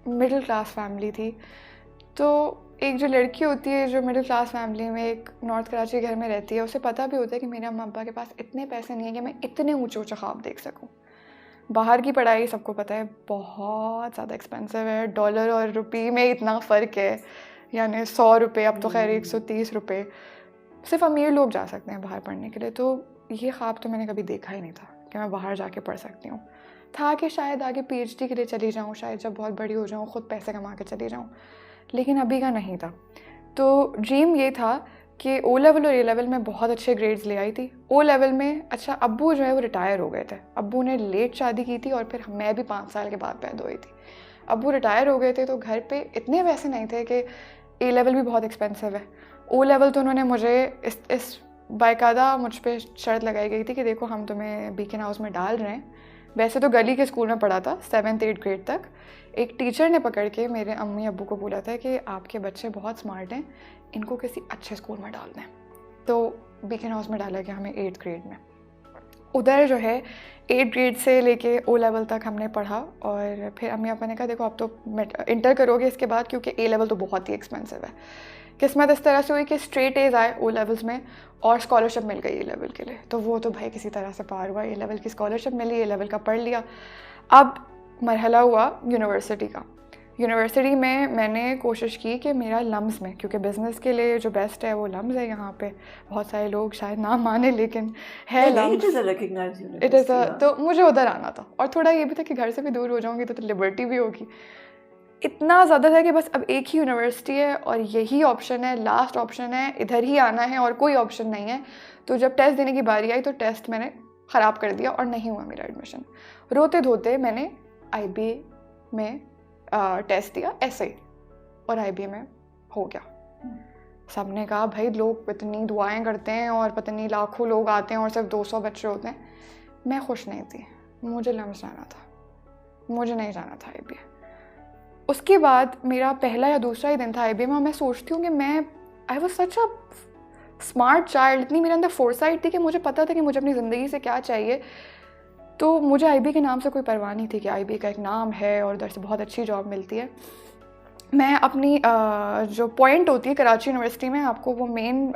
Middle class family थी। तो एक जो लड़की होती है जो मिडिल क्लास फैमिली में एक नॉर्थ कराची घर में रहती है, उसे पता भी होता है कि मेरे अम्मा अब्बा के पास इतने पैसे नहीं है कि मैं इतने ऊँचे ऊँचे ख्वाब देख सकूँ। बाहर की पढ़ाई सबको पता है बहुत ज़्यादा एक्सपेंसिव है, डॉलर और रुपये में इतना फ़र्क है, यानी 100 रुपये, अब तो खैर 130 रुपये, सिर्फ अमीर लोग जा सकते हैं बाहर पढ़ने के लिए। तो ये ख्वाब तो मैंने कभी देखा ही नहीं था कि मैं बाहर जाके पढ़ सकती हूँ। था कि शायद आगे पीएचडी के लिए चली जाऊँ, शायद जब बहुत बड़ी हो जाऊँ खुद पैसे कमा के चली जाऊँ, लेकिन अभी का नहीं था। तो ड्रीम ये था कि ओ लेवल और ए लेवल में बहुत अच्छे ग्रेड्स ले आई थी। ओ लेवल में अच्छा अब्बू जो है वो रिटायर हो गए थे, अब्बू ने लेट शादी की थी और फिर मैं भी 5 साल के बाद पैदा हुई थी। अब्बू रिटायर हो गए थे तो घर पे इतने पैसे नहीं थे कि ए लेवल भी बहुत एक्सपेंसिव है। ओ लेवल तो उन्होंने मुझे इस बाकायदा मुझ पे शर्त लगाई गई थी कि देखो हम तुम्हें बीकन हाउस में डाल रहे हैं। वैसे तो गली के स्कूल में पढ़ा था 7th-8th ग्रेड तक। एक टीचर ने पकड़ के मेरे अम्मी अब्बू को बोला था कि आपके बच्चे बहुत स्मार्ट हैं, इनको किसी अच्छे स्कूल में डाल दें। तो बीकन हाउस में डाला गया हमें 8th ग्रेड में। उधर जो है 8th ग्रेड से लेके ओ लेवल तक हमने पढ़ा और फिर अम्मी पापा ने कहा देखो अब तो इंटर करोगे इसके बाद, क्योंकि ए लेवल तो बहुत ही एक्सपेंसिव है। किस्मत इस तरह से हुई कि स्ट्रेट एज आए ओ लेवल्स में और स्कॉलरशिप मिल गई ए लेवल के लिए, तो वो तो भाई किसी तरह से पार हुआ, ए लेवल की स्कॉलरशिप मिली, ए लेवल का पढ़ लिया। अब मरहला हुआ यूनिवर्सिटी का। यूनिवर्सिटी में मैंने कोशिश की कि मेरा लम्स में, क्योंकि बिज़नेस के लिए जो बेस्ट है वो लम्स है, यहाँ पे बहुत सारे लोग शायद ना माने लेकिन है लम्स, इट इज़ तो मुझे उधर आना था। और थोड़ा ये भी था कि घर से भी दूर हो जाऊँगी तो लिबर्टी भी होगी। इतना ज़्यादा था कि बस अब एक ही यूनिवर्सिटी है और यही ऑप्शन है, लास्ट ऑप्शन है, इधर ही आना है और कोई ऑप्शन नहीं है। तो जब टेस्ट देने की बारी आई तो टेस्ट मैंने ख़राब कर दिया और नहीं हुआ मेरा एडमिशन। रोते धोते मैंने IBA में टेस्ट दिया ऐसे, और IBA में हो गया। सबने कहा भाई लोग इतनी दुआएं करते हैं और पता नहीं लाखों लोग आते हैं और सिर्फ 200 बच्चे होते हैं। मैं खुश नहीं थी, मुझे लम्स जाना था, मुझे नहीं जाना था IBA। उसके बाद मेरा पहला या दूसरा ही दिन था IBA में, मैं सोचती हूँ कि I was such a smart child, इतनी मेरे अंदर फोरसाइट थी कि मुझे पता था कि मुझे अपनी ज़िंदगी से क्या चाहिए। तो मुझे IBA के नाम से कोई परवाह नहीं थी कि IBA का एक नाम है और उधर से बहुत अच्छी जॉब मिलती है। मैं अपनी जो पॉइंट होती है कराची यूनिवर्सिटी में, आपको वो मेन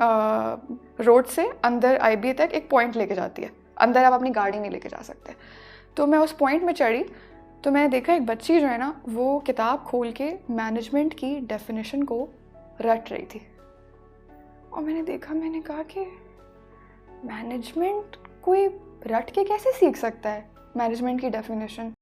रोड से अंदर IBA तक एक पॉइंट लेके जाती है, अंदर आप अपनी गाड़ी नहीं लेके जा सकते। तो मैं उस पॉइंट में चढ़ी तो मैंने देखा एक बच्ची जो है ना वो किताब खोल के मैनेजमेंट की डेफिनेशन को रट रही थी। और मैंने देखा, मैंने कहा कि मैनेजमेंट कोई रट के कैसे सीख सकता है मैनेजमेंट की डेफिनेशन।